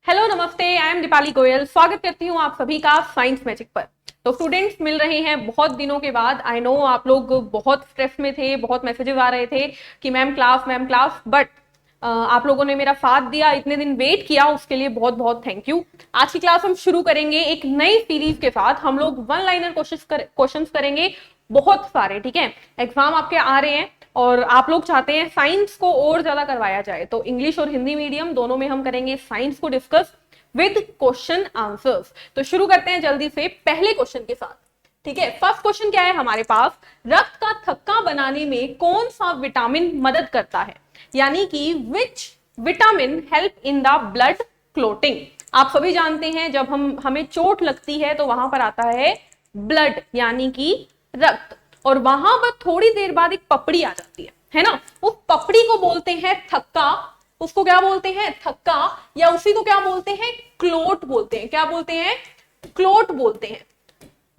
Hello नमस्ते, I am Deepali Goyal. स्वागत करती हूँ आप सभी का साइंस मैजिक पर। तो स्टूडेंट्स मिल रहे हैं बहुत दिनों के बाद। आई नो आप लोग बहुत स्ट्रेस में थे, बहुत मैसेजेस आ रहे थे कि मैम क्लास, बट आप लोगों ने मेरा साथ दिया, इतने दिन वेट किया, उसके लिए बहुत बहुत थैंक यू। आज की क्लास हम शुरू करेंगे एक नई सीरीज के साथ। हम लोग वन लाइनर क्वेश्चंस करेंगे बहुत सारे, ठीक है। एग्जाम आपके आ रहे हैं और आप लोग चाहते हैं साइंस को और ज्यादा करवाया जाए, तो इंग्लिश और हिंदी मीडियम दोनों में हम करेंगे साइंस को डिस्कस विद क्वेश्चन आंसर्स। तो शुरू करते हैं जल्दी से पहले क्वेश्चन के साथ, ठीक है। फर्स्ट क्वेश्चन क्या है हमारे पास, रक्त का थक्का बनाने में कौन सा विटामिन मदद करता है, यानी कि which vitamin help in the blood clotting. आप सभी जानते हैं जब हमें चोट लगती है तो वहां पर आता है ब्लड यानी कि रक्त, और वहां पर थोड़ी देर बाद एक पपड़ी आ जाती है ना। उस पपड़ी को बोलते हैं थक्का। उसको क्या बोलते हैं, थक्का, या उसी को क्या बोलते हैं, क्लोट बोलते हैं। क्या बोलते हैं, क्लोट बोलते हैं।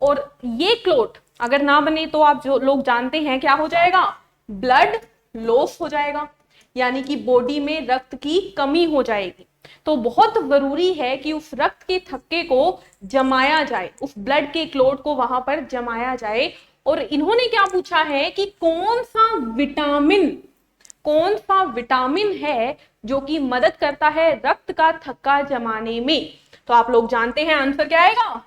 और ये क्लोट अगर ना बने तो आप जो लोग जानते हैं क्या हो जाएगा, ब्लड लॉस हो जाएगा, यानी कि बॉडी में रक्त की कमी हो जाएगी। तो बहुत जरूरी है कि उस रक्त के थक्के को जमाया जाए, उस ब्लड के क्लोट को वहां पर जमाया जाए। और इन्होंने क्या पूछा है कि कौन सा विटामिन है जो कि मदद करता है रक्त का थक्का जमाने में। तो आप लोग जानते हैं आंसर क्या आएगा,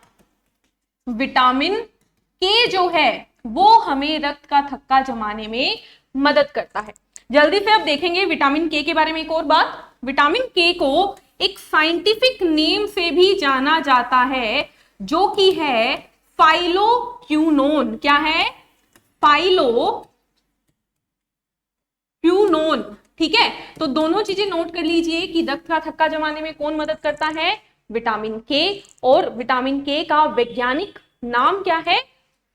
विटामिन के जो है वो हमें रक्त का थक्का जमाने में मदद करता है। जल्दी से अब देखेंगे विटामिन के बारे में एक और बात। विटामिन के को एक साइंटिफिक नेम से भी जाना जाता है जो कि है फाइलोक्विनोन। क्या है, फाइलोक्विनोन, ठीक है। तो दोनों चीजें नोट कर लीजिए कि रक्त का थक्का जमाने में कौन मदद करता है, विटामिन के, और विटामिन के का वैज्ञानिक नाम क्या है,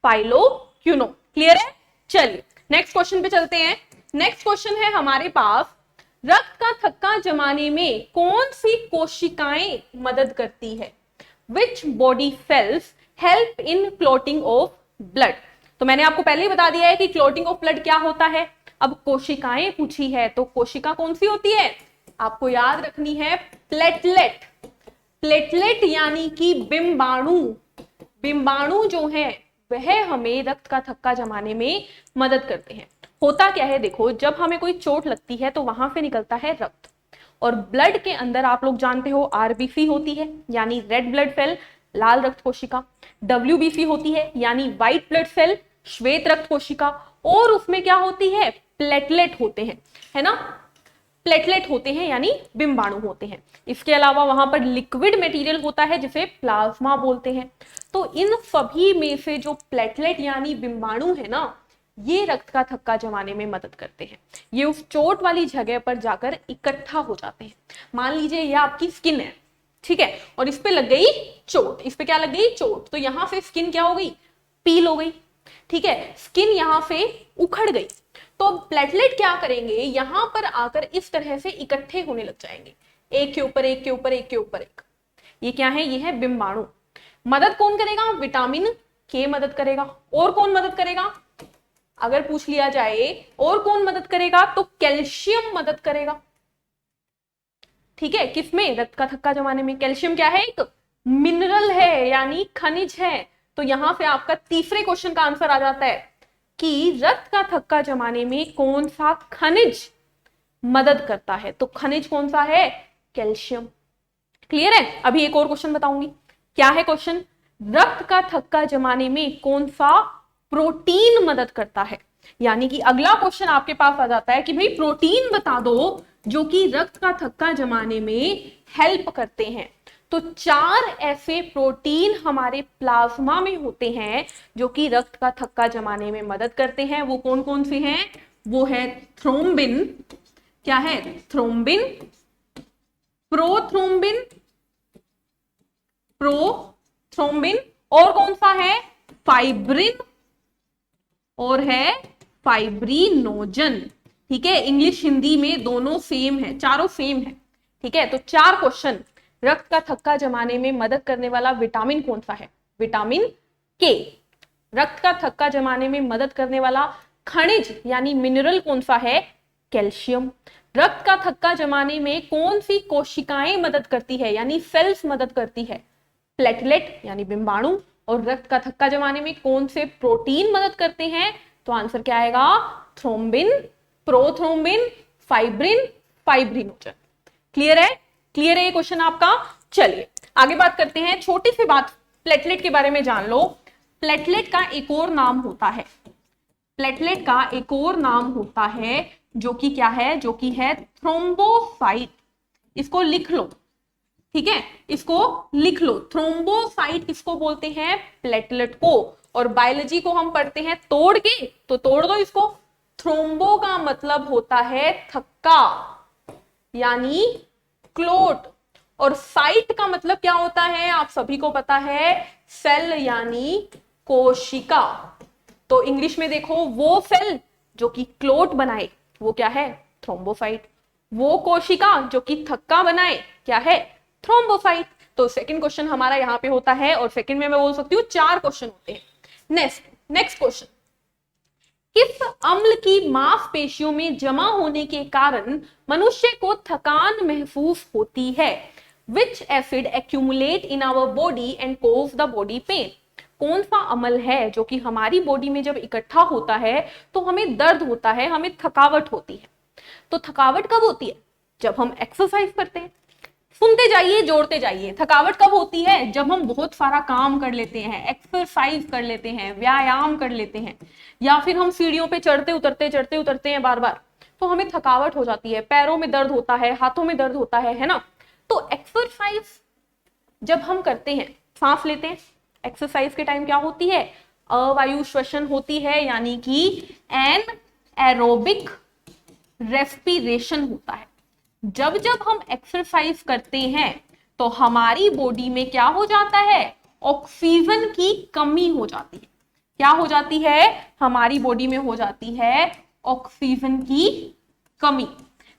फाइलोक्विनोन। क्लियर है। चलिए नेक्स्ट क्वेश्चन पे चलते हैं। नेक्स्ट क्वेश्चन है हमारे पास, रक्त का थक्का जमाने में कौन सी कोशिकाएं मदद करती है, which body cells help in clotting of blood. तो मैंने आपको पहले ही बता दिया है कि क्लोटिंग ऑफ ब्लड क्या होता है। अब कोशिकाएं पूछी है तो कोशिका कौन सी होती है, आपको याद रखनी है प्लेटलेट। प्लेटलेट यानी कि बिंबाणु। बिंबाणु जो है वह हमें रक्त का थक्का जमाने में मदद करते हैं। होता क्या है, देखो जब हमें कोई चोट लगती है तो वहां से निकलता है रक्त, और ब्लड के अंदर आप लोग जानते हो आरबीसी होती है यानी रेड ब्लड सेल, लाल रक्त कोशिका। डब्ल्यूबीसी होती है यानी व्हाइट ब्लड सेल, श्वेत रक्त कोशिका। और उसमें क्या होती है, प्लेटलेट होते हैं, है ना। प्लेटलेट होते हैं यानी बिंबाणु होते हैं। इसके अलावा वहां पर लिक्विड मटेरियल होता है जिसे प्लाज्मा बोलते हैं। तो इन सभी में से जो प्लेटलेट यानी बिंबाणु है ना, ये रक्त का थक्का जमाने में मदद करते हैं। ये उस चोट वाली जगह पर जाकर इकट्ठा हो जाते हैं। मान लीजिए ये आपकी स्किन है, ठीक है, और इस पे लग गई चोट, इस पे क्या लग गई, चोट। तो यहां से स्किन क्या हो गई, पील हो गई, ठीक है, स्किन यहां से उखड़ गई। तो प्लेटलेट क्या करेंगे, यहां पर आकर इस तरह से इकट्ठे होने लग जाएंगे, एक के ऊपर एक के ऊपर एक के ऊपर एक। ये क्या है, ये है बिंबाणु। मदद कौन करेगा, विटामिन के मदद करेगा। और कौन मदद करेगा, अगर पूछ लिया जाए और कौन मदद करेगा, तो कैल्शियम मदद करेगा, ठीक है। किसमें, रक्त का थक्का जमाने में। कैल्शियम क्या है, एक मिनरल है यानी खनिज है। तो यहां से आपका तीसरे क्वेश्चन का आंसर आ जाता है कि रक्त का थक्का जमाने में कौन सा खनिज मदद करता है। तो खनिज कौन सा है, कैल्शियम। क्लियर है। अभी एक और क्वेश्चन बताऊंगी। क्या है क्वेश्चन, रक्त का थक्का जमाने में कौन सा प्रोटीन मदद करता है। यानी कि अगला क्वेश्चन आपके पास आ जाता है कि भाई प्रोटीन बता दो जो कि रक्त का थक्का जमाने में हेल्प करते हैं। तो 4 ऐसे प्रोटीन हमारे प्लाज्मा में होते हैं जो कि रक्त का थक्का जमाने में मदद करते हैं। वो कौन कौन से हैं, वो है थ्रोम्बिन, क्या है, थ्रोम्बिन, प्रोथ्रोम्बिन, प्रोथ्रोम्बिन, और कौन सा है, फाइब्रिन, और है फाइब्रिनोजन, ठीक है। इंग्लिश हिंदी में दोनों सेम है, चारों सेम है, ठीक है। तो 4 क्वेश्चन, रक्त का थक्का जमाने में मदद करने वाला विटामिन कौन सा है, विटामिन के। रक्त का थक्का जमाने में मदद करने वाला खनिज यानी मिनरल कौन सा है, कैल्शियम। रक्त का थक्का जमाने में कौन सी कोशिकाएं मदद करती है, यानी सेल्स मदद करती है? प्लेटलेट यानी बिंबाणु। और रक्त का थक्का जमाने में कौन से प्रोटीन मदद करते हैं? तो आंसर क्या आएगा? Thrombin, prothrombin, fibrin, fibrinogen. Clear है? क्लियर है ये क्वेश्चन आपका? चलिए आगे बात करते हैं। छोटी सी बात प्लेटलेट के बारे में जान लो। प्लेटलेट का एक और नाम होता है, प्लेटलेट का एक और नाम होता है जो कि क्या है? जो कि है थ्रोम्बोसाइट। इसको लिख लो, ठीक है, इसको लिख लो। थ्रोम्बोसाइट किसको बोलते हैं? प्लेटलेट को। और बायोलॉजी को हम पढ़ते हैं तोड़ के, तो तोड़ दो इसको। थ्रोम्बो का मतलब होता है थक्का यानी क्लोट, और साइट का मतलब क्या होता है? आप सभी को पता है, सेल यानी कोशिका। तो इंग्लिश में देखो, वो सेल जो कि क्लोट बनाए वो क्या है? थ्रोम्बोसाइट। वो कोशिका जो कि थक्का बनाए क्या है? थ्रोम्बोसाइट। तो सेकंड क्वेश्चन हमारा यहां पे होता है, और सेकंड में मैं बोल सकती हूँ 4 क्वेश्चन होते हैं। नेक्स्ट क्वेश्चन, किस अम्ल की मांसपेशियों में जमा होने के कारण मनुष्य को थकान महसूस होती है? Which acid accumulate in our body and cause the body pain? कौन सा अम्ल है जो कि हमारी बॉडी में जब इकट्ठा होता है तो हमें दर्द होता है, हमें थकावट होती है? तो थकावट कब होती है? जब हम एक्सरसाइज करते हैं। सुनते जाइए, जोड़ते जाइए। थकावट कब होती है? जब हम बहुत सारा काम कर लेते हैं, एक्सरसाइज कर लेते हैं, व्यायाम कर लेते हैं, या फिर हम सीढ़ियों पे चढ़ते उतरते हैं बार बार, तो हमें थकावट हो जाती है, पैरों में दर्द होता है, हाथों में दर्द होता है ना? तो एक्सरसाइज जब हम करते हैं, सांस लेते हैं, एक्सरसाइज के टाइम क्या होती है? अवायु श्वसन होती है, यानी कि एन एरोबिक रेस्पिरेशन होता है। जब जब हम एक्सरसाइज करते हैं तो हमारी बॉडी में क्या हो जाता है? ऑक्सीजन की कमी हो जाती है। क्या हो जाती है? हमारी बॉडी में हो जाती है ऑक्सीजन की कमी।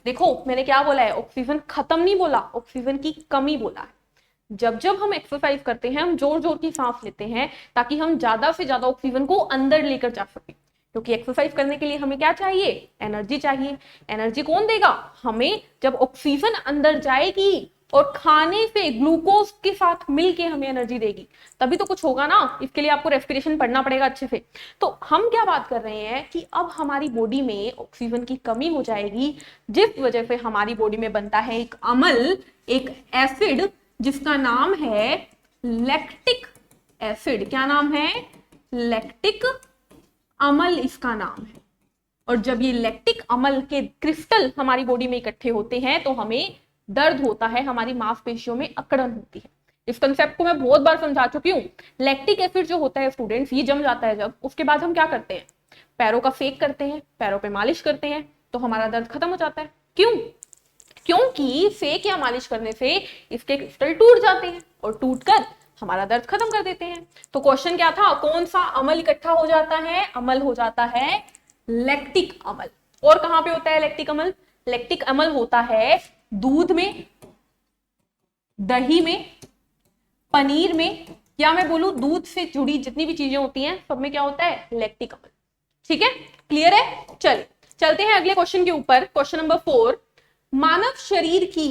देखो मैंने क्या बोला है? ऑक्सीजन खत्म नहीं बोला, ऑक्सीजन की कमी बोला है। जब जब हम एक्सरसाइज करते हैं हम जोर जोर की सांस लेते हैं ताकि हम ज्यादा से ज्यादा ऑक्सीजन को अंदर लेकर जा सके, क्योंकि एक्सरसाइज करने के लिए हमें क्या चाहिए? एनर्जी चाहिए। एनर्जी कौन देगा हमें? जब ऑक्सीजन अंदर जाएगी और खाने से ग्लूकोज के साथ मिलके हमें एनर्जी देगी, तभी तो कुछ होगा ना। इसके लिए आपको रेस्पिरेशन पढ़ना पड़ेगा अच्छे से। तो हम क्या बात कर रहे हैं कि अब हमारी बॉडी में ऑक्सीजन की कमी हो जाएगी, जिस वजह से हमारी बॉडी में बनता है एक अम्ल, एक एसिड जिसका नाम है लैक्टिक एसिड। क्या नाम है? लैक्टिक अम्ल इसका नाम है। और जब ये लैक्टिक अम्ल के क्रिस्टल हमारी बॉडी में इकट्ठे होते हैं तो हमें दर्द होता है, हमारी मांसपेशियों में अकड़न होती है। इस कंसेप्ट को मैं बहुत बार समझा चुकी हूँ। लैक्टिक एसिड जो होता है स्टूडेंट्स, ये जम जाता है जब, उसके बाद हम क्या करते हैं? पैरों का सेक करते हैं, पैरों पे मालिश करते हैं, तो हमारा दर्द खत्म हो जाता है। क्यों? क्योंकि सेक या मालिश करने से इसके क्रिस्टल टूट जाते हैं और टूटकर हमारा दर्द खत्म कर देते हैं। तो क्वेश्चन क्या था? कौन सा अम्ल इकट्ठा हो जाता है? अम्ल हो जाता है लैक्टिक अम्ल। और कहां पे होता है लैक्टिक अम्ल? लैक्टिक अम्ल होता है दूध में, दही में, पनीर में, या मैं बोलूं दूध से जुड़ी जितनी भी चीजें होती हैं सब में क्या होता है? लैक्टिक अम्ल। ठीक है, क्लियर है? चलिए चलते हैं अगले क्वेश्चन के ऊपर। क्वेश्चन नंबर 4, मानव शरीर की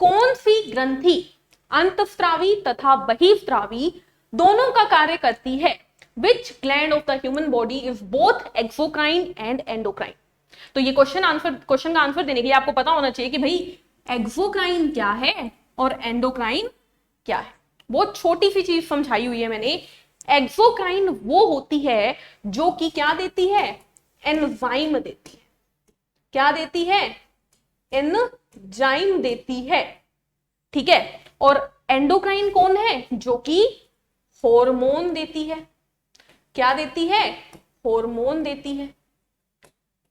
कौन सी ग्रंथि अंतस्रावी तथा बहिस्रावी दोनों का कार्य करती है? Which gland of the human body is both exocrine and endocrine? तो ये क्वेश्चन का आंसर देने के लिए आपको पता होना चाहिए कि भाई एक्सोक्राइन क्या है और एंडोक्राइन क्या है। बहुत छोटी सी चीज समझाई हुई है मैंने। एक्सोक्राइन वो होती है जो कि क्या देती है? एंजाइम देती है। क्या देती है? एंजाइम देती है। ठीक है। और एंडोक्राइन कौन है? जो कि हार्मोन देती है। क्या देती है? हार्मोन देती है।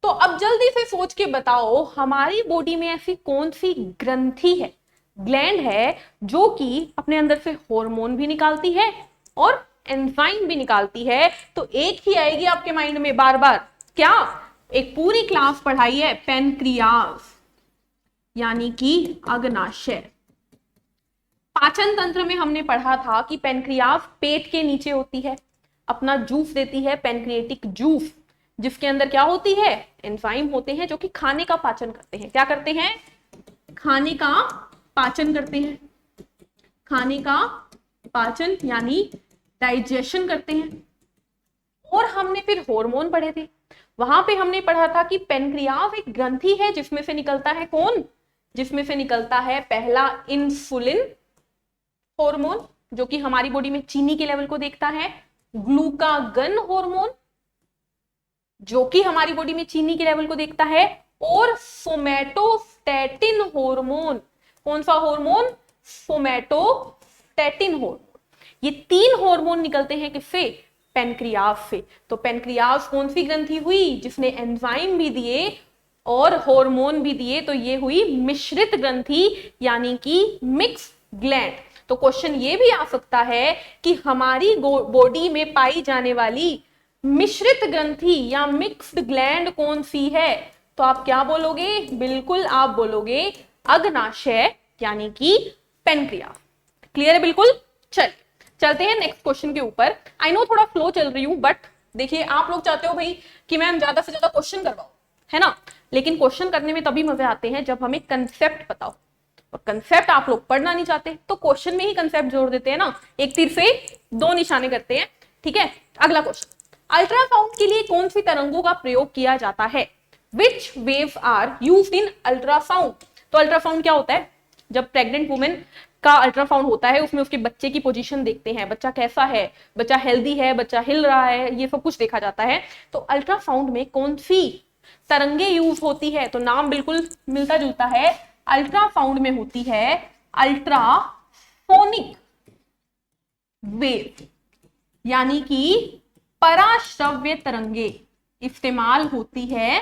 तो अब जल्दी से सोच के बताओ, हमारी बॉडी में ऐसी कौन सी ग्रंथि है, ग्लैंड है, जो कि अपने अंदर से हार्मोन भी निकालती है और एंजाइम भी निकालती है? तो एक ही आएगी आपके माइंड में बार बार, क्या? एक पूरी क्लास पढ़ाई है पेनक्रियास, यानी कि अग्नाशय। पाचन तंत्र में हमने पढ़ा था कि पेनक्रियास पेट के नीचे होती है, अपना जूस देती है, पेनक्रिएटिक जूस। जिसके अंदर क्या होती है, एंजाइम होते हैं जो कि खाने का पाचन करते हैं। क्या करते हैं, खाने का पाचन करते हैं, खाने का पाचन यानी डाइजेशन करते हैं। और हमने फिर हार्मोन पढ़े थे, वहां पे हमने पढ़ा था कि पेनक्रियाज एक ग्रंथि है जिसमें से निकलता है कौन, जिसमें से निकलता है पहला इंसुलिन हार्मोन जो कि हमारी बॉडी में चीनी के लेवल को देखता है, ग्लूकागन हार्मोन जो कि हमारी बॉडी में चीनी के लेवल को देखता है, और सोमैटोस्टैटिन हार्मोन। कौन सा हार्मोन, सोमैटोस्टैटिन हार्मोन। ये 3 हार्मोन निकलते हैं किससे, पेनक्रियाज से। तो पेनक्रियाज कौन सी ग्रंथि हुई, जिसने एंजाइम भी दिए और हार्मोन भी दिए, तो ये हुई मिश्रित ग्रंथि यानी कि मिक्स ग्लैंड। तो क्वेश्चन ये भी आ सकता है कि हमारी बॉडी में पाई जाने वाली मिश्रित ग्रंथि या मिक्स्ड ग्लैंड कौन सी है, तो आप क्या बोलोगे, बिल्कुल आप बोलोगे अग्नाशय यानी कि पेनक्रियाज। क्लियर है बिल्कुल। चलते हैं नेक्स्ट क्वेश्चन के ऊपर। आई नो थोड़ा फ्लो चल रही हूं, बट देखिए आप लोग चाहते हो भाई कि मैम ज्यादा से ज्यादा क्वेश्चन करवाओ, है ना, लेकिन क्वेश्चन करने में तभी मजे आते हैं जब हमें कंसेप्ट पता हो, और कंसेप्ट आप लोग पढ़ना नहीं चाहते तो क्वेश्चन में ही कंसेप्ट जोड़ देते हैं ना, एक तीर से 2 निशाने करते हैं। ठीक है, अगला क्वेश्चन, अल्ट्रासाउंड के लिए कौन सी तरंगों का प्रयोग किया जाता है, which waves are used in ultrasound. तो अल्ट्रासाउंड क्या होता है, जब प्रेग्नेंट वुमेन का अल्ट्रासाउंड होता है उसमें उसके बच्चे की पोजीशन देखते हैं, बच्चा कैसा है, बच्चा हेल्दी है, बच्चा हिल रहा है, ये सब कुछ देखा जाता है। तो अल्ट्रासाउंड में कौन सी तरंगे यूज होती है, तो नाम बिल्कुल मिलता जुलता है, अल्ट्रासाउंड में होती है अल्ट्रासोनिक वेव, यानी कि पराश्रव्य तरंगे इस्तेमाल होती है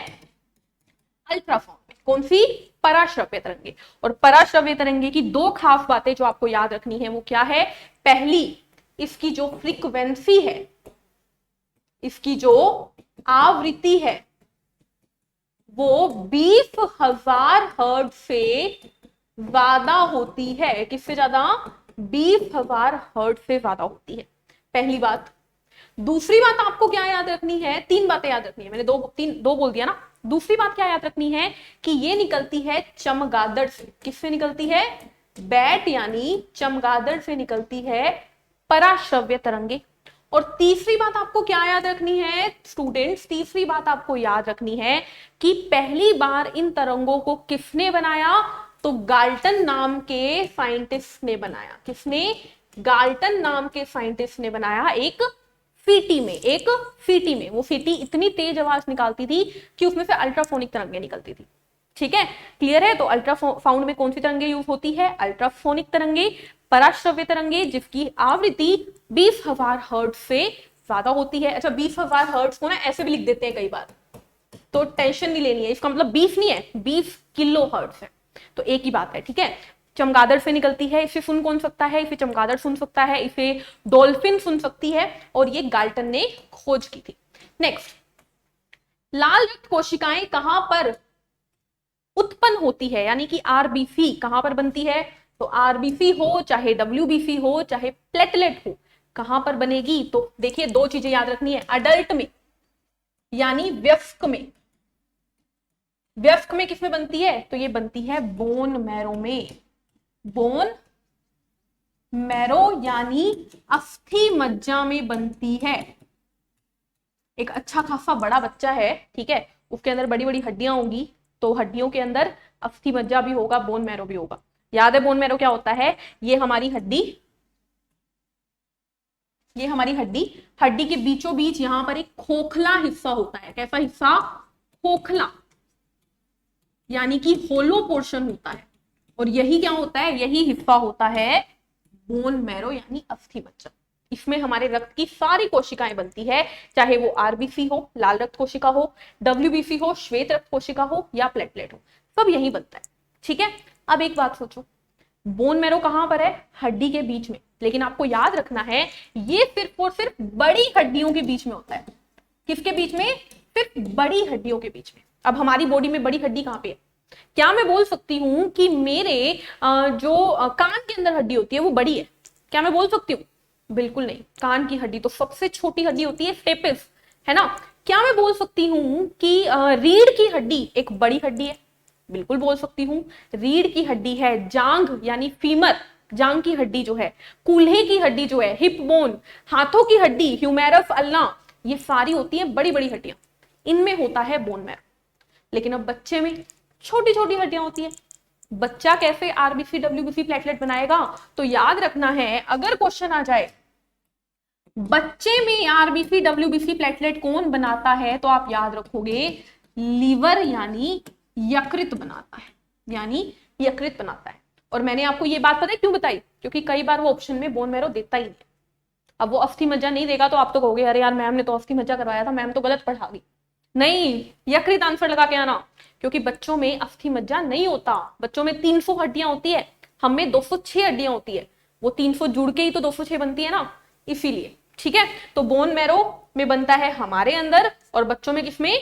अल्ट्रासाउंड में। कौन सी, पराश्रव्य तरंगे। और पराश्रव्य तरंगे की 2 खास बातें जो आपको याद रखनी है वो क्या है, पहली, इसकी जो फ्रीक्वेंसी है, इसकी जो आवृत्ति है वो 20,000 हर्ट्ज से ज्यादा होती है। किससे ज्यादा, 20,000 हर्ट्ज से ज्यादा होती है, पहली बात। दूसरी बात आपको क्या याद रखनी है, 3 बातें याद रखनी है, मैंने दो बोल दिया ना। दूसरी बात क्या याद रखनी है कि ये निकलती है चमगादड़ से। किससे निकलती है, बैट यानी चमगादड़ से निकलती है पराश्रव्य तरंगे। और तीसरी बात आपको क्या याद रखनी है स्टूडेंट्स, तीसरी बात आपको याद रखनी है कि पहली बार इन तरंगों को किसने बनाया, तो गाल्टन नाम के साइंटिस्ट ने बनाया। किसने, गाल्टन नाम के साइंटिस्ट ने बनाया, एक सीटी में। वो सीटी इतनी तेज आवाज निकालती थी कि उसमें से अल्ट्राफोनिक तरंगें निकलती थी। ठीक है, क्लियर है। तो अल्ट्रासाउंड में कौन सी तरंगे यूज होती है, अल्ट्राफोनिक तरंगे, पराश्रव्य तरंगे जिसकी आवृत्ति 20,000 हर्ट्ज से ज्यादा होती है। अच्छा, 20,000 हर्ट्ज को ना ऐसे भी लिख देते हैं कई बार, तो टेंशन नहीं लेनी है, इसका मतलब 20 नहीं है, 20 किलो हर्ट्ज है, तो एक ही बात है। ठीक है, चमगादड़ से निकलती है, इसे सुन कौन सकता है, इसे चमगादड़ सुन सकता है, इसे डॉल्फिन सुन सकती है, और ये गाल्टन ने खोज की थी। नेक्स्ट, लाल रक्त कोशिकाएं कहां पर उत्पन्न होती है, यानी कि आरबीसी कहां पर बनती है, तो आरबीसी हो चाहे डब्ल्यूबीसी हो चाहे प्लेटलेट हो, कहां पर बनेगी, तो देखिए 2 चीजें याद रखनी है, अडल्ट में यानी वयस्क में। वयस्क में किसमें बनती है, तो ये बनती है बोन मैरो में, बोन मैरो यानी अस्थि मज्जा में बनती है। एक अच्छा खासा बड़ा बच्चा है, ठीक है, उसके अंदर बड़ी बड़ी हड्डियां होंगी, तो हड्डियों के अंदर अस्थि मज्जा भी होगा, बोन मैरो भी होगा। याद है बोन मैरो क्या होता है, ये हमारी हड्डी हड्डी के बीचों बीच यहां पर एक खोखला हिस्सा होता है। कैसा हिस्सा, खोखला, यानी कि होलो पोर्शन होता है, और यही क्या होता है, यही हिस्सा होता है बोन मैरो यानी अस्थि मज्जा। इसमें हमारे रक्त की सारी कोशिकाएं बनती है, चाहे वो आरबीसी हो, लाल रक्त कोशिका हो, डब्ल्यूबीसी हो, श्वेत रक्त कोशिका हो, या प्लेटलेट हो, सब यही बनता है। ठीक है, अब एक बात सोचो, बोन मैरो कहां पर है, हड्डी के बीच में, लेकिन आपको याद रखना है ये सिर्फ और सिर्फ बड़ी हड्डियों के बीच में होता है। किसके बीच में, सिर्फ बड़ी हड्डियों के बीच में। अब हमारी बॉडी में बड़ी हड्डी कहां पे है, क्या मैं बोल सकती हूं कि मेरे जो कान के अंदर हड्डी होती है वो बड़ी है, क्या मैं बोल सकती हूँ, बिल्कुल नहीं। कान की हड्डी तो सबसे छोटी हड्डी होती है स्टेपिस, है ना, क्या मैं बोल सकती हूं कि रीढ़ की हड्डी एक बड़ी हड्डी है? बिल्कुल बोल सकती हूँ। रीढ़ की हड्डी है, जांघ यानी फीमर, जांघ की हड्डी जो है, कूल्हे की हड्डी जो है, हिप बोन, हाथों की हड्डी, ह्यूमेरस अल्ना, ये सारी होती है बड़ी बड़ी हड्डियां, इनमें होता है बोन मैरो। लेकिन अब बच्चे में छोटी छोटी हड्डियां होती है। बच्चा कैसे आरबीसी डब्ल्यूबीसी प्लेटलेट बनाएगा? तो याद रखना है, अगर क्वेश्चन आ जाए बच्चे में आरबीसी डब्ल्यूबीसी प्लेटलेट कौन बनाता है, तो आप याद रखोगे लीवर यानी यकृत बनाता है, यानी यकृत बनाता है। और मैंने आपको ये बात पता है क्यों बताई? क्योंकि कई बार वो ऑप्शन में बोन मैरो देता ही नहीं। अब वो अस्थि मज्जा नहीं देगा तो आप तो कहोगे अरे यार मैम ने तो अस्थि मज्जा करवाया था, मैम तो गलत पढ़ा गई। नहीं, यकृत आंसर लगा के आना, क्योंकि बच्चों में अस्थि मज्जा नहीं होता। बच्चों में 300 हड्डियां होती है, हम में 206 हड्डियां होती है, वो 300 जुड़ के ही तो 206 बनती है ना, इसीलिए। ठीक है, तो बोन मैरो में बनता है हमारे अंदर, और बच्चों में किसमें?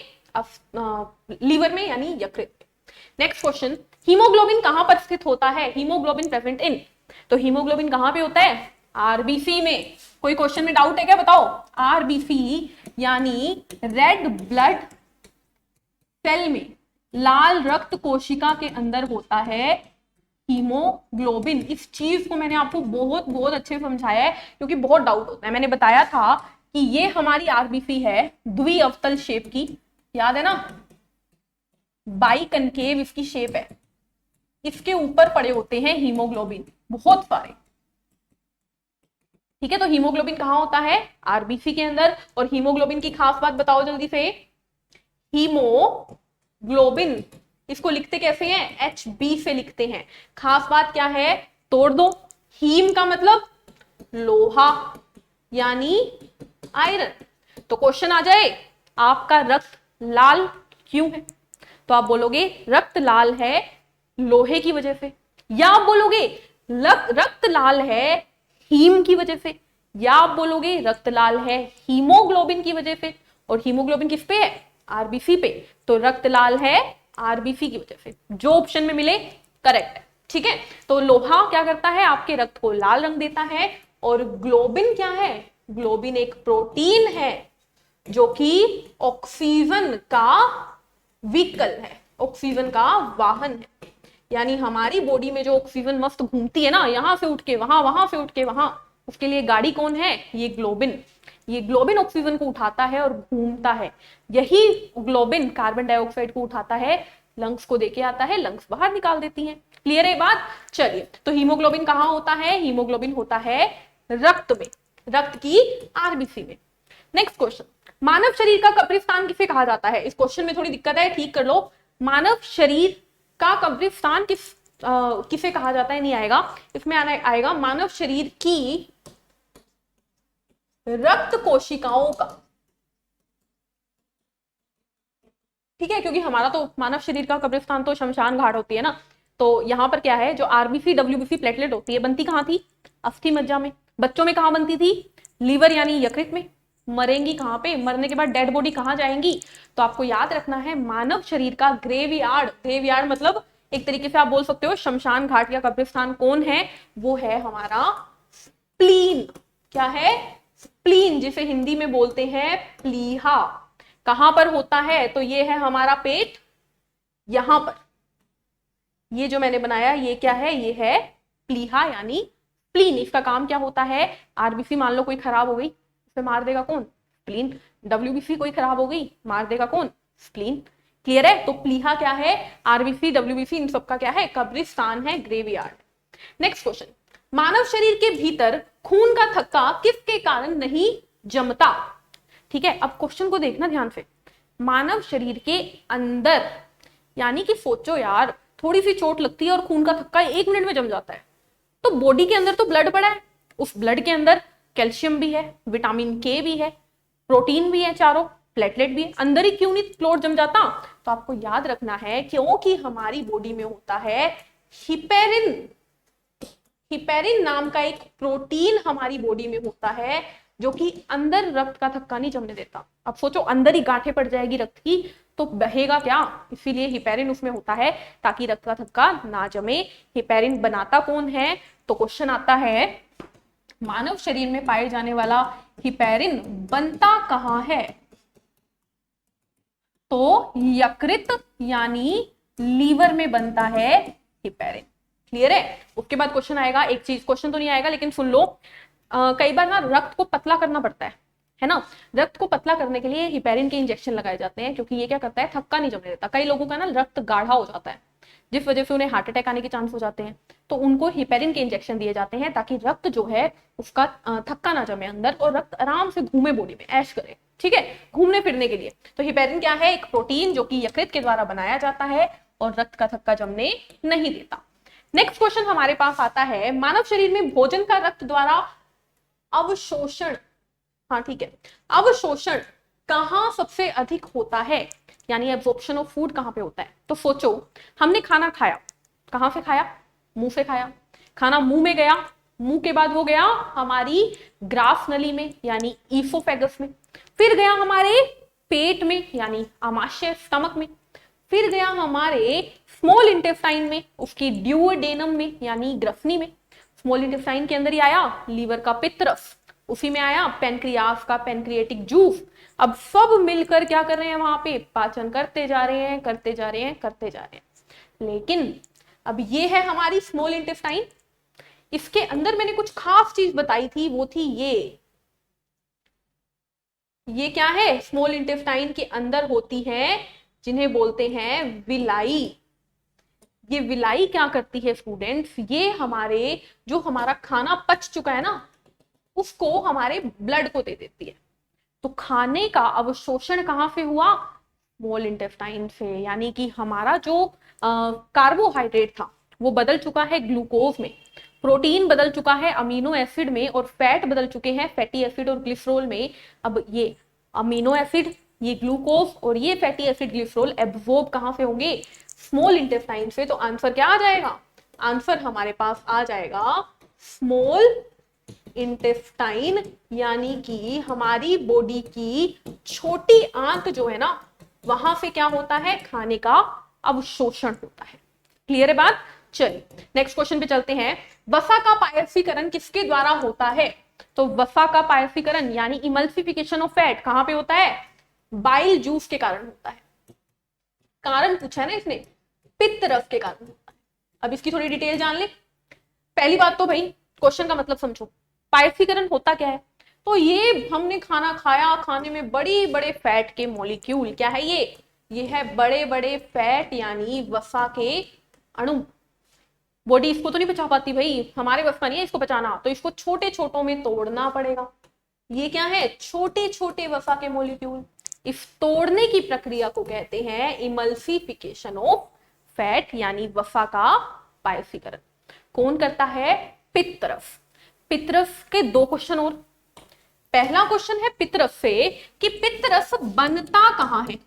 लीवर में यानी यकृत। नेक्स्ट क्वेश्चन, हीमोग्लोबिन कहां पर स्थित होता है? हीमोग्लोबिन प्रेजेंट इन, तो हीमोग्लोबिन कहां पे होता है? आरबीसी में। कोई क्वेश्चन में डाउट है क्या? बताओ। आरबीसी यानी रेड ब्लड सेल में, लाल रक्त कोशिका के अंदर होता है हीमोग्लोबिन। इस चीज को मैंने आपको बहुत बहुत अच्छे से समझाया है, क्योंकि बहुत डाउट होता है। मैंने बताया था कि ये हमारी आरबीसी है द्विअवतल शेप की, याद है ना, बाई कनकेव इसकी शेप है, इसके ऊपर पड़े होते हैं हीमोग्लोबिन बहुत सारे। ठीक है, तो हीमोग्लोबिन कहां होता है? आरबीसी के अंदर। और हीमोग्लोबिन की खास बात बताओ जल्दी से। हीमोग्लोबिन इसको लिखते कैसे हैं? HB से लिखते हैं। खास बात क्या है? तोड़ दो। हीम का मतलब लोहा यानी आयरन। तो क्वेश्चन आ जाए आपका रक्त लाल क्यों है, तो आप बोलोगे रक्त लाल है लोहे की वजह से, या आप बोलोगे रक्त लाल है हीम की वजह से, या आप बोलोगे रक्त लाल है हीमोग्लोबिन की वजह से। और हीमोग्लोबिन किस पे है? आरबीसी पे, तो रक्त लाल है आरबीसी की वजह से। जो ऑप्शन में मिले करेक्ट है। ठीक है, तो लोहा क्या करता है? आपके रक्त को लाल रंग देता है। और ग्लोबिन क्या है? ग्लोबिन एक प्रोटीन है जो कि ऑक्सीजन का व्हीकल है, ऑक्सीजन का वाहन है। यानी हमारी बॉडी में जो ऑक्सीजन मस्त घूमती है ना, यहां से उठ के वहां, वहां से उठ के वहां, उसके लिए गाड़ी कौन है? ये ग्लोबिन। ये ग्लोबिन ऑक्सीजन को उठाता है और घूमता है। यही ग्लोबिन कार्बन डाइऑक्साइड को उठाता है, लंग्स को देके आता है, लंग्स बाहर निकाल देती हैं। क्लियर है बात? चलिए, तो हीमोग्लोबिन कहां होता है? हीमोग्लोबिन होता है रक्त में, रक्त की आरबीसी में। नेक्स्ट क्वेश्चन, मानव शरीर का कब्रिस्तान किसे कहा जाता है? इस क्वेश्चन में थोड़ी दिक्कत है, ठीक कर लो। मानव शरीर का कब्रिस्तान किसे कहा जाता है? नहीं आएगा, इसमें आएगा मानव शरीर की रक्त कोशिकाओं का। ठीक है, क्योंकि हमारा तो मानव शरीर का कब्रिस्तान तो शमशान घाट होती है ना। तो यहां पर क्या है, जो आरबीसी डब्ल्यूबीसी प्लेटलेट होती है, बनती कहां थी? अस्थि मज्जा में। बच्चों में कहां बनती थी? लीवर यानी यकृत में। मरेंगी कहां पे? मरने के बाद डेड बॉडी कहां जाएंगी? तो आपको याद रखना है मानव शरीर का ग्रेवयार्ड, ग्रेवयार्ड मतलब एक तरीके से आप बोल सकते हो शमशान घाट या कब्रिस्तान कौन है? वो है हमारा स्प्लीन। क्या है? स्प्लीन, जिसे हिंदी में बोलते हैं प्लीहा। कहां पर होता है? तो ये है हमारा पेट, यहां पर। ये जो मैंने बनाया ये क्या है? ये है प्लीहा यानी स्प्लीन। इसका काम क्या होता है? आरबीसी मान लो कोई खराब हो गई, इसे मार देगा कौन? स्प्लीन। डब्ल्यूबीसी कोई खराब हो गई, मार देगा कौन? स्प्लीन। क्लियर है? तो प्लीहा क्या है? आरबीसी डब्ल्यूबीसी इन सबका क्या है? कब्रिस्तान है, ग्रेवयार्ड। नेक्स्ट क्वेश्चन, मानव शरीर के भीतर खून का थक्का किसके कारण नहीं जमता? ठीक है, अब क्वेश्चन को देखना ध्यान से। मानव शरीर के अंदर, यानी कि सोचो यार, थोड़ी सी चोट लगती है और खून का थक्का 1 मिनट में जम जाता है। तो बॉडी के अंदर तो ब्लड पड़ा है, उस ब्लड के अंदर कैल्शियम भी है, विटामिन के भी है, प्रोटीन भी है, चारों प्लेटलेट भी है, अंदर ही क्यों नहीं क्लोट जम जाता? तो आपको याद रखना है क्योंकि हमारी बॉडी में होता है हिपेरिन। हिपेरिन नाम का एक प्रोटीन हमारी बॉडी में होता है जो कि अंदर रक्त का थक्का नहीं जमने देता। अब सोचो अंदर ही गांठें पड़ जाएगी रक्त की तो बहेगा क्या? इसीलिए हिपेरिन उसमें होता है ताकि रक्त का थक्का ना जमे। हिपेरिन बनाता कौन है? तो क्वेश्चन आता है मानव शरीर में पाए जाने वाला हिपेरिन बनता कहां है? तो यकृत यानी लीवर में बनता है हिपेरिन। क्लियर है? उसके बाद क्वेश्चन आएगा, एक चीज, क्वेश्चन तो नहीं आएगा लेकिन सुन लो, कई बार ना रक्त को पतला करना पड़ता है ना। रक्त को पतला करने के लिए हिपेरिन के इंजेक्शन लगाए जाते हैं, क्योंकि ये क्या करता है, थक्का नहीं जमने देता। कई लोगों का ना रक्त गाढ़ा हो जाता है, जिस वजह से उन्हें हार्ट अटैक आने के चांस हो जाते हैं, तो उनको हिपेरिन के इंजेक्शन दिए जाते हैं ताकि रक्त जो है उसका थक्का ना जमे अंदर और रक्त आराम से घूमे बॉडी में, ऐश करे, ठीक है, घूमने फिरने के लिए। तो हिपेरिन क्या है, एक प्रोटीन जो कि यकृत के द्वारा बनाया जाता है और रक्त का थक्का जमने नहीं देता। नेक्स्ट क्वेश्चन हमारे पास आता है, मानव शरीर में भोजन का रक्त द्वारा अवशोषण, हाँ ठीक है, अवशोषण कहां सबसे अधिक होता है, यानी एब्जॉर्प्शन ऑफ फूड कहां पे होता है। तो सोचो, हमने खाना खाया, कहां से खाया, मुंह से खाया, खाना मुंह में गया, मुंह के बाद वो गया हमारी ग्राफ नली में यानी ईसोफेगस में, फिर गया हमारे पेट में यानी आमाशय स्टमक में, फिर गया हमारे स्मॉल इंटेस्टाइन में, उसकी ड्यूओडेनम में यानी ग्रसनी में, स्मॉल इंटेस्टाइन के अंदर ही आया लीवर का पित्त रस, उसी में आया पेनक्रियास का पेनक्रिएटिक जूस। अब सब मिलकर क्या कर रहे हैं, वहां पे पाचन करते जा रहे हैं, करते जा रहे हैं, करते जा रहे हैं। लेकिन अब ये है हमारी स्मॉल इंटेस्टाइन, इसके अंदर मैंने कुछ खास चीज बताई थी, वो थी ये क्या है, स्मॉल इंटेस्टाइन के अंदर होती है जिन्हें बोलते हैं विलाई। ये विलाई क्या करती है स्टूडेंट्स, ये हमारे जो हमारा खाना पच चुका है ना उसको हमारे ब्लड को दे देती है। तो खाने का अवशोषण कहां से हुआ, स्मॉल इंटेस्टाइन से, यानी कि हमारा जो कार्बोहाइड्रेट था वो बदल चुका है ग्लूकोज में, प्रोटीन बदल चुका है अमीनो एसिड में, और फैट बदल चुके हैं फैटी एसिड और ग्लिसरॉल में। अब ये अमीनो एसिड, ये ग्लूकोज और ये फैटी एसिड ग्लिसरॉल एब्जॉर्ब कहां से होंगे, स्मॉल इंटेस्टाइन से। तो आंसर क्या आ जाएगा, आंसर हमारे पास आ जाएगा स्मॉल इंटेस्टाइन, यानी कि हमारी बॉडी की छोटी आंत जो है ना वहां से क्या होता है, खाने का अवशोषण होता है। क्लियर है बात? चलिए नेक्स्ट क्वेश्चन पे चलते हैं। वसा का पायसीकरण किसके द्वारा होता है, तो वसा का पायसीकरण यानी इमल्सिफिकेशन ऑफ फैट कहां पे होता है, बाइल जूस के कारण होता है। कारण पूछा है ना इसने, पित्त रस के कारण होता है। अब इसकी थोड़ी डिटेल जान ले। पहली बात तो भाई क्वेश्चन का मतलब समझो, पायसीकरण होता क्या है, तो ये हमने खाना खाया, खाने में बड़े बड़े फैट के मॉलिक्यूल, क्या है ये है बड़े बड़े फैट यानी वसा के अणु। बॉडी इसको तो नहीं पचा पाती भाई, हमारे बस का नहीं है इसको पचाना, तो इसको छोटे छोटों में तोड़ना पड़ेगा। ये क्या है, छोटे छोटे वसा के मॉलिक्यूल। इस तोड़ने की प्रक्रिया को कहते हैं इमल्सिफिकेशन ऑफ फैट यानी वसा का पायसीकरण। कौन करता है, पित्तरस। पित्तरस के दो क्वेश्चन और। पहला क्वेश्चन है पित्तरस से कि पित्तरस बनता कहां है,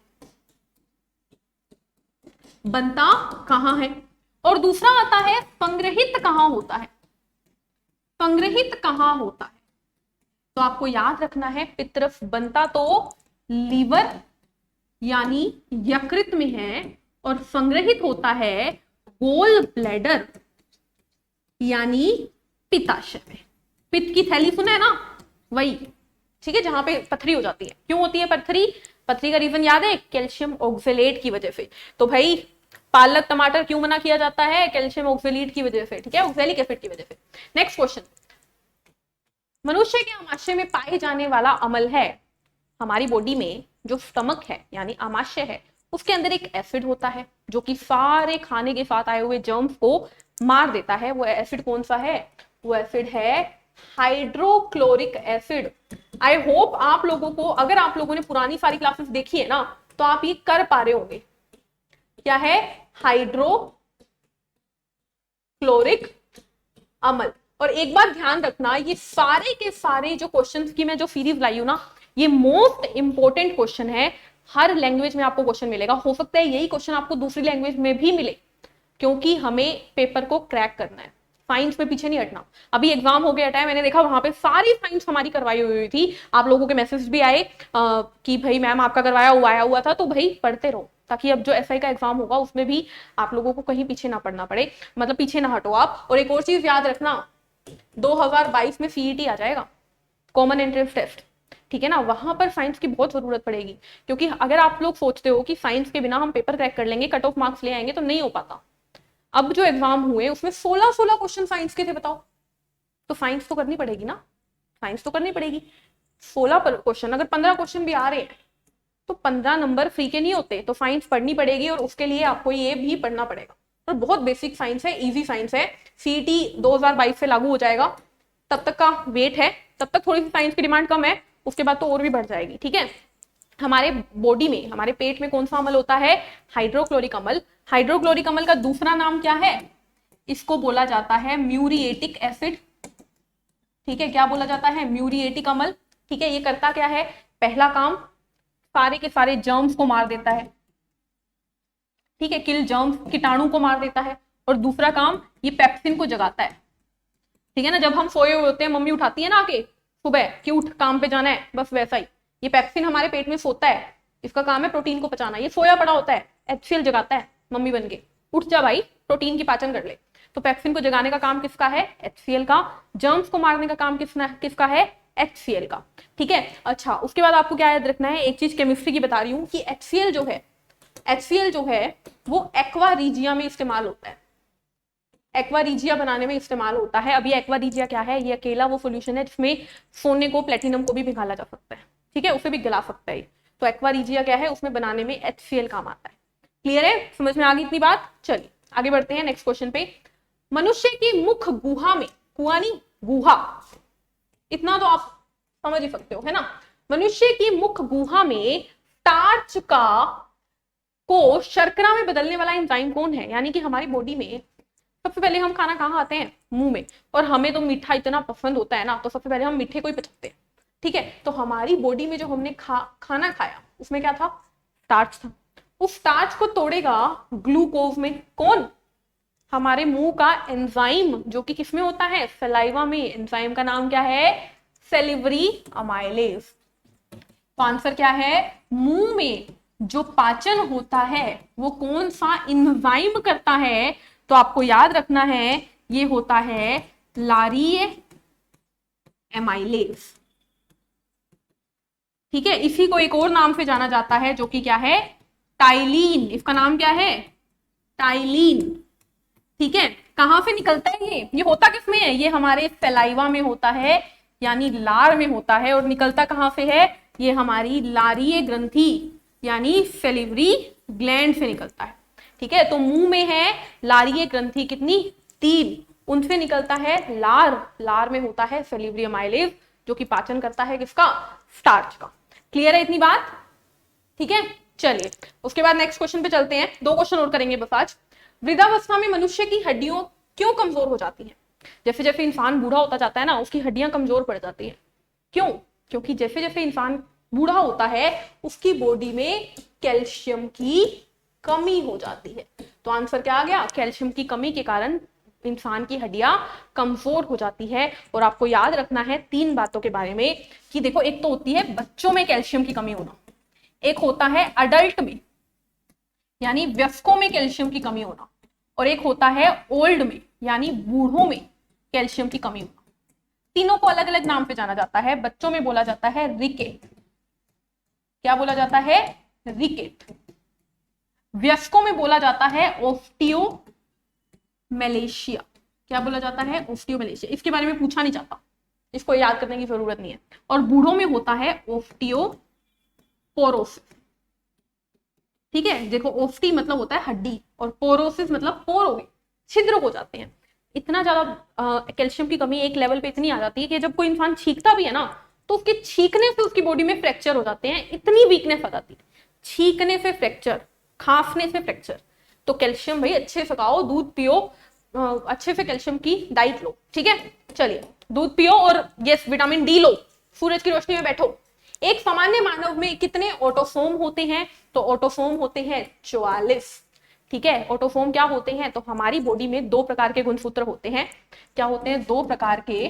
बनता कहां है, और दूसरा आता है संग्रहित कहां होता है, संग्रहित कहां होता है। तो आपको याद रखना है पित्तरस बनता तो लीवर यानी यकृत में है, और संग्रहित होता है गोल ब्लैडर यानी पित्ताशय में। पित्त की थैली सुना है ना, वही, ठीक है, जहां पे पथरी हो जाती है। क्यों होती है पथरी, पथरी का रीजन याद है, कैल्शियम ऑक्सलेट की वजह से। तो भाई पालक टमाटर क्यों मना किया जाता है, कैल्शियम ऑक्सलेट की वजह से, ठीक है, ऑक्सैलिक एसिड की वजह से। नेक्स्ट क्वेश्चन, मनुष्य के आमाशय में पाए जाने वाला अम्ल है, हमारी बॉडी में जो स्टमक है यानी आमाशय है उसके अंदर एक एसिड होता है जो कि सारे खाने के साथ आए हुए जर्म्स को मार देता है। वो एसिड कौन सा है, वो एसिड है हाइड्रोक्लोरिक एसिड। आई होप आप लोगों को, अगर आप लोगों ने पुरानी सारी क्लासेस देखी है ना, तो आप ये कर पा रहे होंगे। क्या है, हाइड्रोक्लोरिक अम्ल। और एक बात ध्यान रखना, ये सारे के सारे जो क्वेश्चंस की मैं जो सीरीज लाई हूं ना, ये मोस्ट इंपॉर्टेंट क्वेश्चन है। हर लैंग्वेज में आपको क्वेश्चन मिलेगा, हो सकता है यही क्वेश्चन आपको दूसरी लैंग्वेज में भी मिले, क्योंकि हमें पेपर को क्रैक करना है। साइंस में पीछे नहीं हटना। अभी एग्जाम हो गया था, मैंने देखा वहां पे सारी साइंस हमारी करवाई हुई थी। आप लोगों के मैसेज भी आए कि भाई मैम आपका करवाया हुआ आया हुआ था, तो भाई पढ़ते रहो, ताकि अब जो एसआई का एग्जाम होगा उसमें भी आप लोगों को कहीं पीछे ना पड़ना पड़े, मतलब पीछे ना हटो आप। और एक और चीज याद रखना, 2022 में सीईटी आ जाएगा, कॉमन एंट्रेंस टेस्ट, ठीक है ना, वहां पर साइंस की बहुत जरूरत पड़ेगी, क्योंकि अगर आप लोग सोचते हो कि साइंस के बिना हम पेपर क्रैक कर लेंगे, कट ऑफ मार्क्स ले आएंगे, तो नहीं हो पाता। अब जो एग्जाम हुए उसमें 16 क्वेश्चन साइंस के थे, बताओ, तो साइंस तो करनी पड़ेगी ना, साइंस तो करनी पड़ेगी। 16 क्वेश्चन, अगर 15 क्वेश्चन भी आ रहे हैं तो 15 नंबर फ्री के नहीं होते, तो साइंस पढ़नी पड़ेगी, और उसके लिए आपको ये भी पढ़ना पड़ेगा। और बहुत बेसिक साइंस है, इजी साइंस है, सीईटी 2022 से लागू हो जाएगा, तब तक का वेट है, तब तक थोड़ी सी साइंस की डिमांड कम है, उसके बाद तो और भी बढ़ जाएगी, ठीक है। हमारे बॉडी में, हमारे पेट में कौन सा अम्ल होता है, हाइड्रोक्लोरिक अम्ल। हाइड्रोक्लोरिक अम्ल का दूसरा नाम क्या है, इसको बोला जाता है म्यूरिएटिक एसिड, ठीक है, क्या बोला जाता है, म्यूरिएटिक अम्ल, ठीक है। ये करता क्या है, पहला काम सारे के सारे जर्म्स को मार देता है, ठीक है, किल जर्म्स, कीटाणु को मार देता है, और दूसरा काम ये पेप्सिन को जगाता है, ठीक है ना। जब हम सोए हुए होते हैं, मम्मी उठाती है ना आके सुबह कि उठ काम पे जाना है, बस वैसा ही ये पेप्सिन हमारे पेट में सोता है, इसका काम है प्रोटीन को पचाना, ये सोया पड़ा होता है, HCl जगाता है मम्मी बन के, उठ जा भाई प्रोटीन की पाचन कर ले। तो पेप्सिन को जगाने का काम किसका है, HCl का। जर्म्स को मारने का काम किसका है, HCl का, ठीक है। अच्छा, उसके बाद आपको क्या याद रखना है, एक चीज केमिस्ट्री की बता रही हूँ कि HCl जो है वो एक्वा रीजिया में इस्तेमाल होता है, एक्वा रीजिया बनाने में इस्तेमाल होता है। अभी एक्वा रीजिया क्या है, ये अकेला वो सोल्यूशन है जिसमें सोने को, प्लेटिनम को भी पिघाला जा सकता है, ठीक है, उसे भी गला सकता है। तो एक्वा रीजिया क्या है, उसमें बनाने में HCl काम आता है। क्लियर है, समझ में आ गई इतनी बात। चलिए आगे बढ़ते हैं नेक्स्ट क्वेश्चन पे। मनुष्य की मुख गुहा में, कुआं नहीं गुहा, इतना तो आप समझ ही सकते हो, है ना। मनुष्य की मुख गुहा में स्टार्च को शर्करा में बदलने वाला एंजाइम कौन है, यानी कि हमारी बॉडी में सबसे पहले हम खाना कहाँ खाते हैं, मुंह में, और हमें तो मीठा इतना पसंद होता है ना, तो सबसे पहले हम मीठे को ही पचाते हैं, ठीक है। तो हमारी बॉडी में जो हमने खाना खाया उसमें क्या था, स्टार्च था। उस स्टार्च को तोड़ेगा ग्लूकोज में, कौन, हमारे मुंह का एंजाइम, जो कि किसमें होता है, सलाइवा में। एंजाइम का नाम क्या है, सेलिवरी अमाइलेज। तो आंसर क्या है, मुंह में जो पाचन होता है वो कौन सा एंजाइम करता है, तो आपको याद रखना है ये होता है लारीय एमाइलेज, ठीक है। इसी को एक और नाम से जाना जाता है जो कि क्या है, टाइलिन। इसका नाम क्या है, टाइलिन, ठीक है। कहां से निकलता है ये होता किसमें है, ये हमारे सलाइवा में होता है, यानी लार में होता है, और निकलता कहां से है, ये हमारी लारीय ग्रंथि यानी सेलिवरी ग्लैंड से निकलता है, ठीक है। तो मुंह में है लारीय ग्रंथि कितनी, 3, उनसे निकलता है लार में होता है सेलिवरी अमाइलेज, जो कि पाचन करता है किसका, स्टार्च का। क्लियर है इतनी बात, ठीक है। चलिए उसके बाद नेक्स्ट क्वेश्चन पे चलते हैं, 2 क्वेश्चन और करेंगे बस आज। वृद्धावस्था में मनुष्य की हड्डियों क्यों कमजोर हो जाती हैं, जैसे जैसे इंसान बूढ़ा होता जाता है ना, उसकी हड्डियां कमजोर पड़ जाती हैं, क्यों, क्योंकि जैसे जैसे इंसान बूढ़ा होता है उसकी बॉडी में कैल्शियम की कमी हो जाती है। तो आंसर क्या आ गया, कैल्शियम की कमी के कारण इंसान की हड्डियां कमजोर हो जाती है। और आपको याद रखना है 3 बातों के बारे में, कि देखो एक तो होती है बच्चों में कैल्शियम की कमी होना, एक होता है अडल्ट में यानी वयस्कों में कैल्शियम की कमी होना, और एक होता है ओल्ड में यानी बूढ़ों में कैल्शियम की कमी होना। तीनों को अलग अलग नाम पे जाना जाता है। बच्चों में बोला जाता है रिकेट, क्या बोला जाता है, रिकेट। वयस्कों में बोला जाता है ओस्टियोमैलेशिया, क्या बोला जाता है, ओस्टियोमैलेशिया। इसके बारे में पूछा नहीं जाता, इसको याद करने की जरूरत नहीं है। और बूढ़ों में होता है ओस्टियोपोरोसिस, ठीक है। देखो ओस्टी मतलब होता है हड्डी, और पोरोसिस मतलब पोर हो गए, छिद्र हो जाते हैं। इतना ज्यादा कैल्शियम की कमी एक लेवल पे इतनी आ जाती है कि जब कोई इंसान छींकता भी है ना, तो उसके छींकने से उसकी बॉडी में फ्रैक्चर हो जाते हैं, इतनी वीकनेस आ जाती है, छींकने से फ्रैक्चर, खांसने से फ्रैक्चर। तो कैल्शियम भाई अच्छे से खाओ, दूध पियो, अच्छे से कैल्शियम की डाइट लो, ठीक है। चलिए दूध पियो और यस विटामिन डी लो, सूरज की रोशनी में बैठो। एक सामान्य मानव में कितने ऑटोसोम होते हैं, तो ऑटोसोम होते हैं 44, ठीक है। ऑटोसोम क्या होते हैं, तो हमारी बॉडी में 2 प्रकार के गुणसूत्र होते हैं। क्या होते हैं, 2 प्रकार के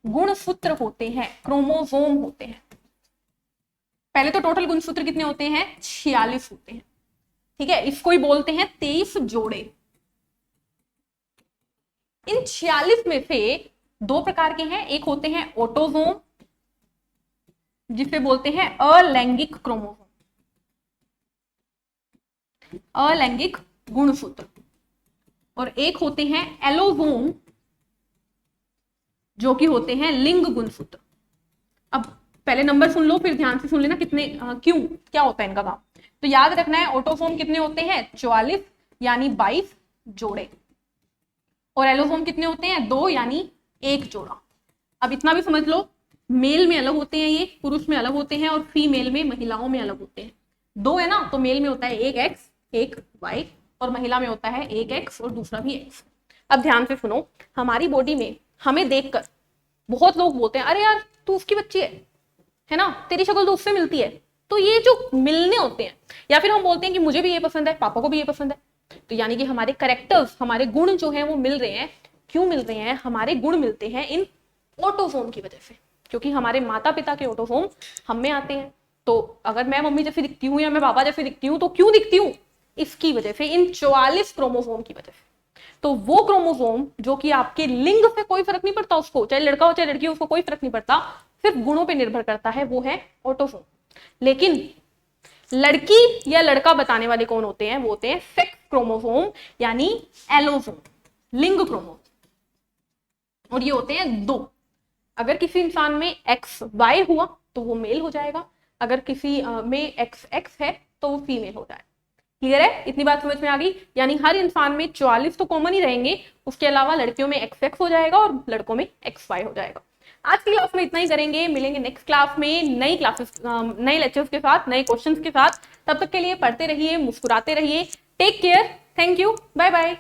गुणसूत्र होते हैं, क्रोमोसोम होते हैं। पहले तो टोटल गुणसूत्र कितने होते हैं, 46 होते हैं, ठीक है। इसको ही बोलते हैं 23 जोड़े। इन 46 में से 2 प्रकार के हैं, एक होते हैं ऑटोसोम जिसे बोलते हैं अलैंगिक क्रोमोसोम, अलैंगिक गुणसूत्र, और एक होते हैं एलोसोम जो कि होते हैं लिंग गुणसूत्र। अब पहले नंबर सुन लो, फिर ध्यान से सुन लेना कितने क्यों क्या होता है इनका काम। तो याद रखना है ऑटोसोम कितने होते हैं 44 यानी 22 जोड़े, और एलोसोम कितने होते हैं 2 यानी 1 जोड़ा। अब इतना भी समझ लो, मेल में अलग होते हैं ये, पुरुष में अलग होते हैं, और फीमेल में महिलाओं में अलग होते हैं। 2 है ना, तो मेल में होता है एक एक्स एक वाई, और महिला में होता है एक एक्स और दूसरा भी एक्स। अब ध्यान से सुनो, हमारी बॉडी में हमें देखकर बहुत लोग बोलते हैं अरे यार तू उसकी बच्ची है ना, तेरी शक्ल तो उससे मिलती है। तो ये जो मिलने होते हैं, या फिर हम बोलते हैं कि मुझे भी ये पसंद है, पापा को भी ये पसंद है, तो यानी कि हमारे कैरेक्टर्स, हमारे गुण जो है वो मिल रहे हैं। क्यों मिल रहे हैं? हमारे गुण मिलते हैं इन ऑटोसोम की वजह से, क्योंकि हमारे माता पिता के ऑटोसोम हम में आते हैं। तो अगर मैं मम्मी जैसी दिखती हूँ या मैं पापा जैसी दिखती हूँ, तो क्यों दिखती हूँ? इसकी वजह से, इन 44 क्रोमोसोम की वजह से। तो वो क्रोमोसोम जो कि आपके लिंग से कोई फर्क नहीं पड़ता उसको, चाहे लड़का हो चाहे लड़की हो, उसको कोई फर्क नहीं पड़ता, सिर्फ गुणों पे निर्भर करता है, वो है ऑटोसोम। लेकिन लड़की या लड़का बताने वाले कौन होते हैं? वो होते हैं सेक्स क्रोमोसोम यानी एलोसोम, लिंग क्रोमोसोम, और ये होते हैं 2। अगर किसी इंसान में एक्स वाई हुआ तो वो मेल हो जाएगा, अगर किसी में एक्स एक्स है तो वो फीमेल हो जाएगा। क्लियर है? इतनी बात समझ में आ गई? यानी हर इंसान में 44 तो कॉमन ही रहेंगे, उसके अलावा लड़कियों में एक्स एक्स हो जाएगा और लड़कों में एक्स वाई हो जाएगा। आज की क्लास में इतना ही करेंगे, मिलेंगे नेक्स्ट क्लास में नई क्लासेस, नए लेक्चर्स के साथ, नए क्वेश्चंस के साथ। तब तक के लिए पढ़ते रहिए, मुस्कुराते रहिए। Take care, thank you, bye bye.